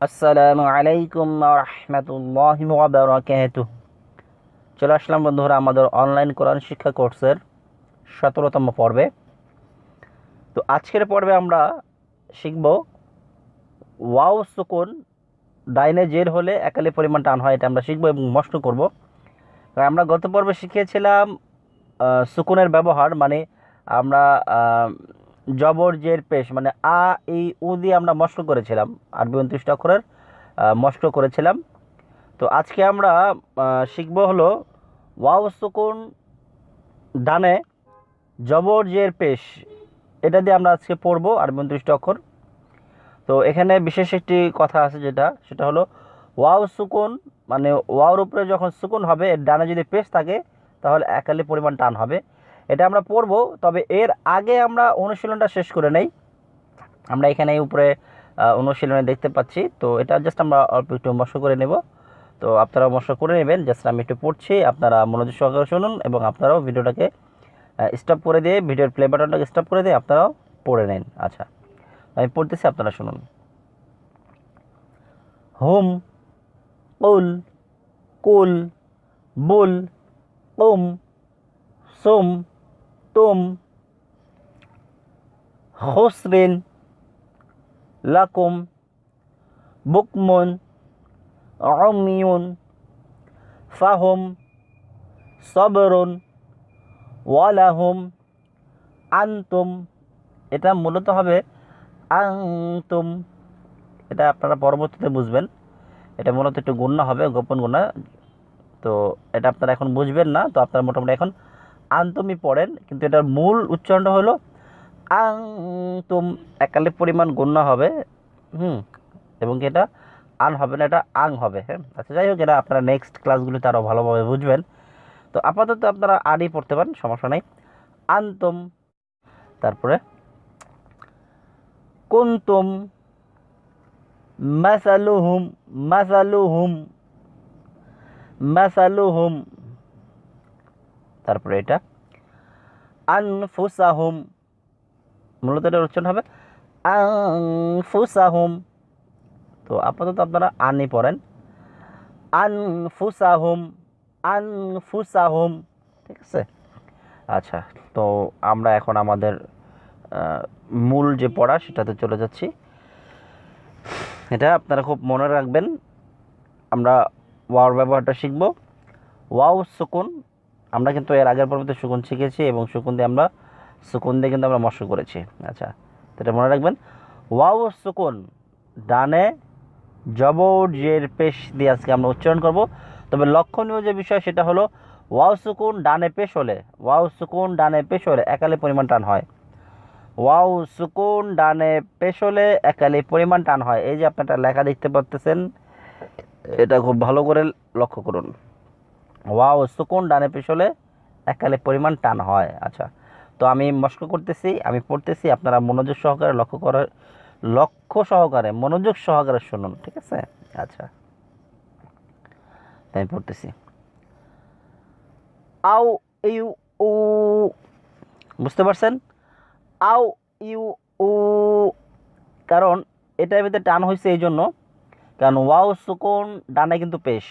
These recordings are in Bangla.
আসসালামু আলাইকুম ওয়া রাহমাতুল্লাহি ওয়া বারাকাতুহু। চলে আসলাম বন্ধুরা আমাদের অনলাইন কোরআন শিক্ষা কোর্সের 17তম পর্বে। তো আজকের পর্বে আমরা শিখব ওয়াও সুকুন ডাইনে জের হলে একালি পরিমাণ টান হয়, এটা আমরা শিখব এবং মস্ত করব। আমরা গত পর্বে শিখিয়েছিলাম সুকুনের ব্যবহার, মানে আমরা জবর জের পেশ মানে আ ই উ দিয়ে আমরা মস্ত করেছিলাম, আরবি 29টা অক্ষরের মস্ত করেছিলাম। তো আজকে আমরা শিখব হলো ওয়াও সুকুন ডানে জবর জের পেশ, এটা দিয়ে আমরা আজকে পড়বো আর 29টা অক্ষর। তো এখানে বিশেষ একটি কথা আছে, সেটা হলো ওয়াও সুকুন মানে ওয়াওর উপরে যখন সুকুন হবে এর ডানে যদি পেশ থাকে তাহলে একালি পরিমাণ টান হবে। এটা আমরা পড়বো, তবে এর আগে আমরা অনুশীলনটা শেষ করে নেই। আমরা এখানে উপরে অনুশীলনে দেখতে পাচ্ছি, তো এটা জাস্ট আমরা অল্প একটু মশক করে নেব। তো আপনারা মশক করে নেবেন, জাস্ট আমি একটু পড়ছি, আপনারা মনোযোগ সহকারে শুনুন এবং আপনারাও ভিডিওটাকে স্টপ করে দিয়ে, ভিডিওর প্লে বাটনটাকে স্টপ করে দিয়ে আপনারাও পড়ে নিন। আচ্ছা, আমি পড়তেছি, আপনারা শুনুন। হুম, কুল, কুল, বুল, কুম, সুম, তুম, খুসরিন, লাকুম, বুকমুন, উমিয়ুন, ফাহুম, সবরুন, ওয়ালাহুম, আনতুম। এটা মূলত হবে আনতুম, এটা আপনারা পরবর্তীতে বুঝবেন। এটা মূলত একটু গুণনা হবে, গোপন গুণনা। তো এটা আপনারা এখন বুঝবেন না, তো আপনারা মোটামুটি এখন আনতুমই পড়েন, কিন্তু এটার মূল উচ্চারণটা হলো আনতুম, একালি পরিমাণ গুণনা হবে। এবং কি এটা আন হবে না, এটা আং হবে। হ্যাঁ, আচ্ছা, যাই হোক, এটা আপনারা নেক্সট ক্লাসগুলিতে আরও ভালোভাবে বুঝবেন। তো আপাতত আপনারা আনই পড়তে পারেন, সমস্যা নেই। আনতুম, তারপরে কুনতুম, মাসালুহুম, মাসালুহুম, মাসালুহুম, তারপরে এটা আনফুসাহুম, মূলত এটার উচ্চারণ হবে আনফুসাহুম। তো আপাতত আপনারা আনই পড়েন, আনফুসাহুম, আনফুসাহুম, ঠিক আছে। আচ্ছা, তো আমরা এখন আমাদের মূল যে পড়া সেটাতে চলে যাচ্ছি। এটা আপনারা খুব মনে রাখবেন, আমরা ওয়াওর ব্যবহারটা শিখব। ওয়াও সুকুন, আমরা কিন্তু এর আগের পর্বতে সুকুন শিখেছি এবং সুকুন দিয়ে কিন্তু আমরা মস্ক করেছি। আচ্ছা, তো এটা মনে রাখবেন, ওয়াও সুকুন ডানে জবর জের পেশ দিয়ে আজকে আমরা উচ্চারণ করব। তবে লক্ষণীয় যে বিষয় সেটা হলো ওয়াও সুকুন ডানে পেশ হলে, ওয়াও সুকুন ডানে পেশ হলে একালি পরিমাণ টান হয়। ওয়াও সুকুন ডানে পেশ হলে একালি পরিমাণ টান হয়। এই যে আপনারা লেখা দেখতে পাচ্ছেন, এটা খুব ভালো করে লক্ষ্য করুন। ওয়াও সুকুন ডানে পেশ হলে একালে পরিমাণ টান হয়। আচ্ছা, তো আমি মস্ক করতেছি, আমি পড়তেছি, আপনারা মনোযোগ সহকারে মনোযোগ সহকারে শুনুন, ঠিক আছে। আচ্ছা, আমি পড়তেছি। আও ইউ উ, বুঝতে পারছেন? আও ইউ উ, কারণ এটার ভিতরে টান হয়েছে এই জন্য, কারণ ওয়াও সুকুন ডানে কিন্তু পেশ,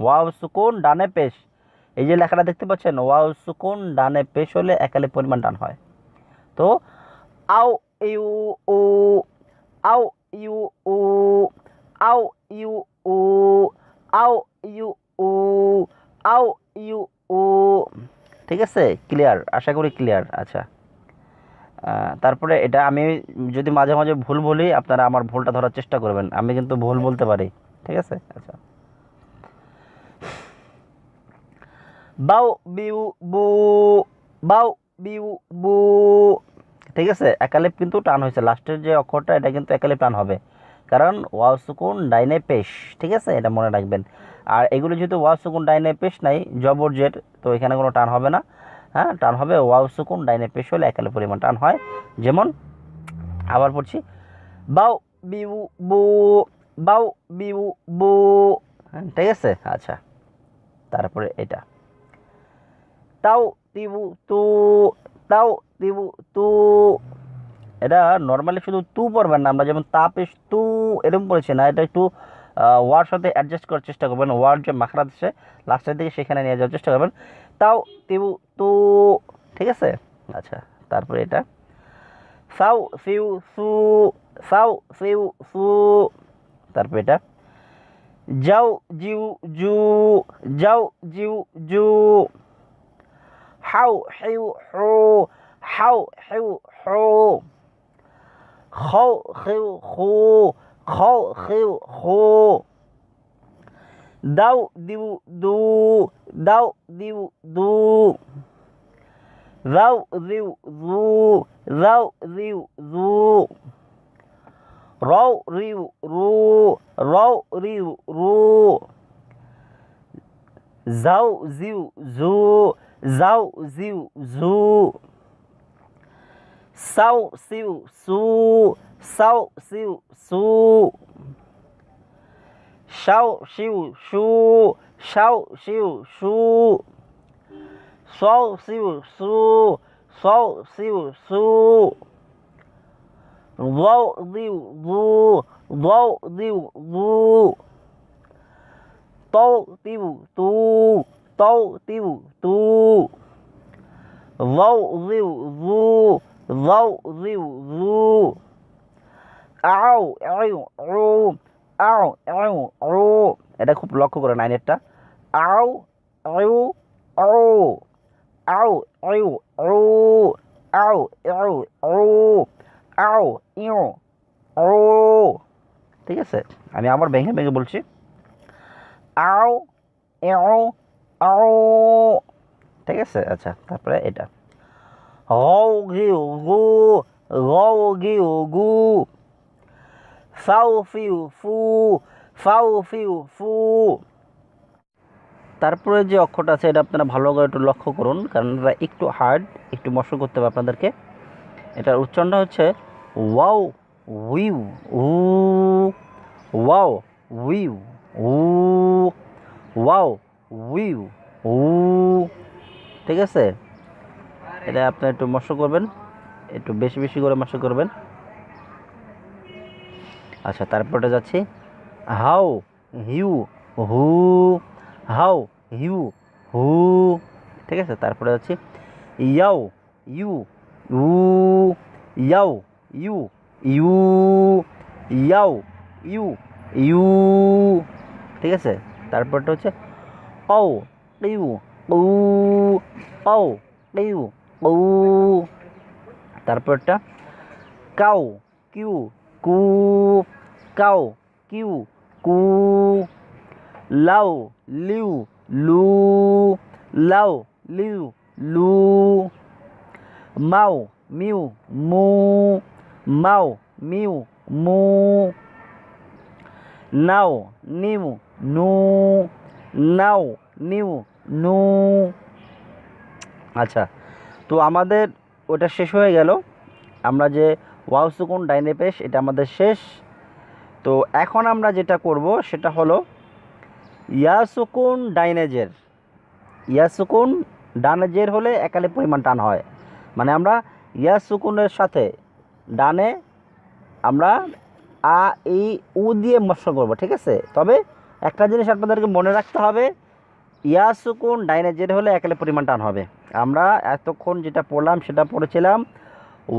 ওয়াও সুকুন ডানে পেশ। এই যে লেখাটা দেখতে পাচ্ছেন, ওয়াও সুকুন ডানে পেশ হলে একালে পরিমাণ টান হয়। তো আও ইউ উ, আও ইউ উ, আও ইউ উ, আও ইউ উ, আও ইউ উ, ঠিক আছে, ক্লিয়ার? আশা করি ক্লিয়ার। আচ্ছা, তারপরে এটা আমি যদি মাঝে মাঝে ভুল বলি, আপনারা আমার ভুলটা ধরার চেষ্টা করবেন, আমি কিন্তু ভুল বলতে পারি, ঠিক আছে। আচ্ছা, বাউ বিউ বু, বাউ বিউ বু, ঠিক আছে। একালিপ কিন্তু টান হয়েছে, লাস্টের যে অক্ষরটা এটা কিন্তু একালিপ টান হবে, কারণ ওয়াও সুকুন ডাইনে পেশ, ঠিক আছে, এটা মনে রাখবেন। আর এগুলো যেহেতু ওয়াও সুকুন ডাইনে পেশ নাই, জবর জের, তো এখানে কোনো টান হবে না। হ্যাঁ, টান হবে ওয়াও সুকুন ডাইনে পেশ হলে একালে পরিমাণ টান হয়। যেমন আবার পড়ছি, বাউ বিউ বু, বাউ বিউ বু, হ্যাঁ, ঠিক আছে। আচ্ছা, তারপরে এটা তাও তিবু তু, তাও তিবু তু, এটা নর্মালি শুধু তু পড়বেন না, আমরা যেমন তাপেশ তু এরকম পড়েছি না, এটা একটু ওয়ার্ড সাথে অ্যাডজাস্ট করার চেষ্টা করবেন, ওয়ার্ড যে মাখরাজ আছে লাস্টের দিকে সেখানে নিয়ে যাওয়ার চেষ্টা করবেন। তাও তিউ তু, ঠিক আছে। আচ্ছা, তারপরে এটা সাউ সিউ সু, সাউ সিউ সু, তারপরে এটা যাও জিউ জু, যাও জিউ জু, হাউ হিউ হু, হাউ হিউ হু, খাও খেউ খু, খাও খেউ খু, দাও দিউ দু, দাও দিউ দু, যাও জিউ জু, যাও জিউ জু, রও রিউ রু, রও রিউ রু, যাও জিউ জু, যাও জিউ জু, সাও সিউ সু, সাও সিউ সু, শাও শিউ শু, শাও শিউ শু, সও সিউ সু, সও সিউ সু, যাও দিউ জু, যাও দিউ জু, তও তিউ তু, তও তিউ তু, যাও জিউ জু, যাও জিউ জু, আও আউ উ, আও আউ উ, এটা খুব লক্ষ্য করে নাইনেরটা, আও আউ উ, আও আউ উ, আও আউ উ, আও ইউ উ, ঠিক আছে। আমি আবার ভেঙে ভেঙে বলছি, আও এও আও, ঠিক আছে। আচ্ছা, তারপরে এটা গৌ ঘিউ গু, গৌ ঘিউ গু, ফাউ ফিউ ফু, ফাউ ফিউ ফু। তারপরে যে অক্ষরটা আছে এটা আপনারা ভালো করে একটু লক্ষ্য করুন, কারণ এটা একটু হার্ড, একটু মশক করতে হবে আপনাদেরকে। এটার উচ্চারণটা হচ্ছে ওয়াও উইউ উ, ওয়াও উইউ উ, ওয়াও উইউ উ, ঠিক আছে। এটা আপনি একটু মশক করবেন, একটু বেশি বেশি করে মশক করবেন। আচ্ছা, তারপরে যাচ্ছি হাউ হিউ হু, হাউ হিউ হু, ঠিক আছে। তারপরে যাচ্ছি ইয়াও ইউ উ, ইয়াও ইউ ইউ, ইয়াও ইউ ইউ, ঠিক আছে। তারপরটা হচ্ছে ও ইউ উ, ও ইউ উ, তারপরটা কাউ কিউ কু, কাউ কিউ কু, লাউ লিউ লু, লাউ লিউ লু, মাউ মিউ মু, মাউ মিউ মু, নাও নিউ নু, নাও নিউ নু। আচ্ছা, তো আমাদের ওটা শেষ হয়ে গেল, আমরা যে ওয়াও সুকুন ডাইনে পেশ এটা আমাদের শেষ। তো এখন আমরা যেটা করব সেটা হলো ইয়া সুকুন ডাইনেজের, ইয়া সুকুন ডানেজের হলে একালে পরিমাণ টান হয়, মানে আমরা ইয়া সুকুনের সাথে ডানে আমরা আ ই উ দিয়ে মশক করব, ঠিক আছে। তবে একটা জিনিস আপনাদেরকে মনে রাখতে হবে, ইয়া সুকুন ডাইনেজের হলে একালে পরিমাণ টান হবে। আমরা এতক্ষণ যেটা পড়লাম সেটা পড়েছিলাম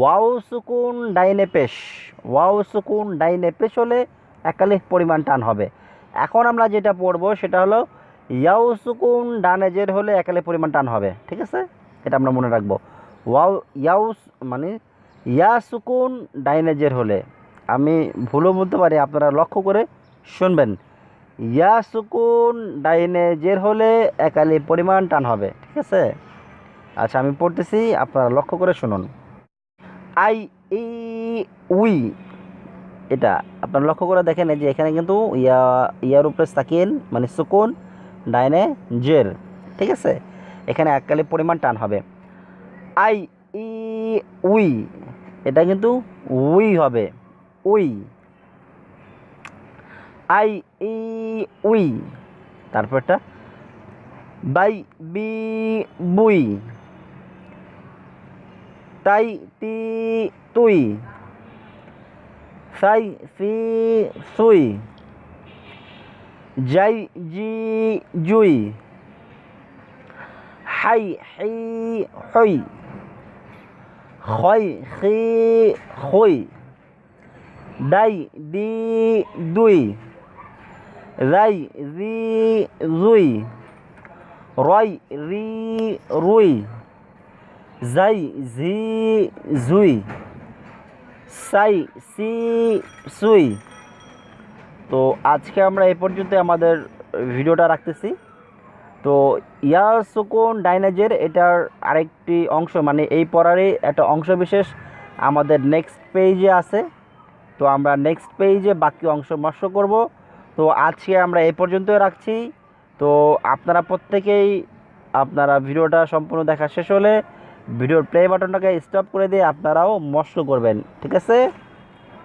ওয়াও সুকুন ডাইনে পেশ, ওয়াও সুকুন ডাইনে পেশ হলে একালে পরিমাণ টান হবে। এখন আমরা যেটা পড়ব সেটা হলো ইয়াও সুকুন ডানেজের হলে একালে পরিমাণ টান হবে, ঠিক আছে। এটা আমরা মনে রাখবো, ওয়াও ইয়াও মানে ইয়া সুকুন ডাইনেজের হলে, আমি ভুলও বলতে পারি, আপনারা লক্ষ্য করে শুনবেন, ইয়া সুকুন ডাইনেজের হলে একালে পরিমাণ টান হবে, ঠিক আছে। আচ্ছা, আমি পড়তেছি, আপনারা লক্ষ্য করে শুনুন। আই ই উই, এটা আপনারা লক্ষ্য করে দেখেন যে এখানে কিন্তু ইয়ার উপরে সাকিন মানে সুকুন ডাইনে জের, ঠিক আছে। এখানে এককালে পরিমাণ টান হবে। আই ই উই, এটা কিন্তু উই হবে, উই, আই ই উই। তারপরটা বাই বি বুই, তাই তি তুই, সাই সি সুই, জাই জি জুই, হাই হি হুই, খয় খি খুই, ডাই দি দুই, রাই রি রুই, রয় রি রুই, জাই ঝি ঝুই, সাই সি সুই। তো আজকে আমরা এই পর্যন্ত আমাদের ভিডিওটা রাখতেছি। তো ইয়া সুকুন ডাইনাজের এটার আরেকটি অংশ, মানে এই পড়ারই একটা অংশ বিশেষ আমাদের নেক্সট পেজে আছে। তো আমরা নেক্সট পেজে বাকি অংশ মস্য করব। তো আজকে আমরা এই পর্যন্তই রাখছি। তো আপনারা প্রত্যেকেই আপনারা ভিডিওটা সম্পূর্ণ দেখা শেষ হলে ভিডিওর প্লে বাটনটাকে স্টপ করে দিয়ে আপনারাও মস্য করবেন, ঠিক আছে?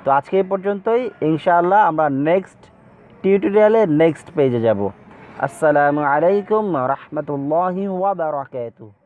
তো আজকে এই পর্যন্তই, ইনশাআল্লাহ আমরা নেক্সট টিউটোরিয়ালে নেক্সট পেজে যাব। আসসালামু আলাইকুম ওয়া রাহমাতুল্লাহি ওয়া বারাকাতুহু।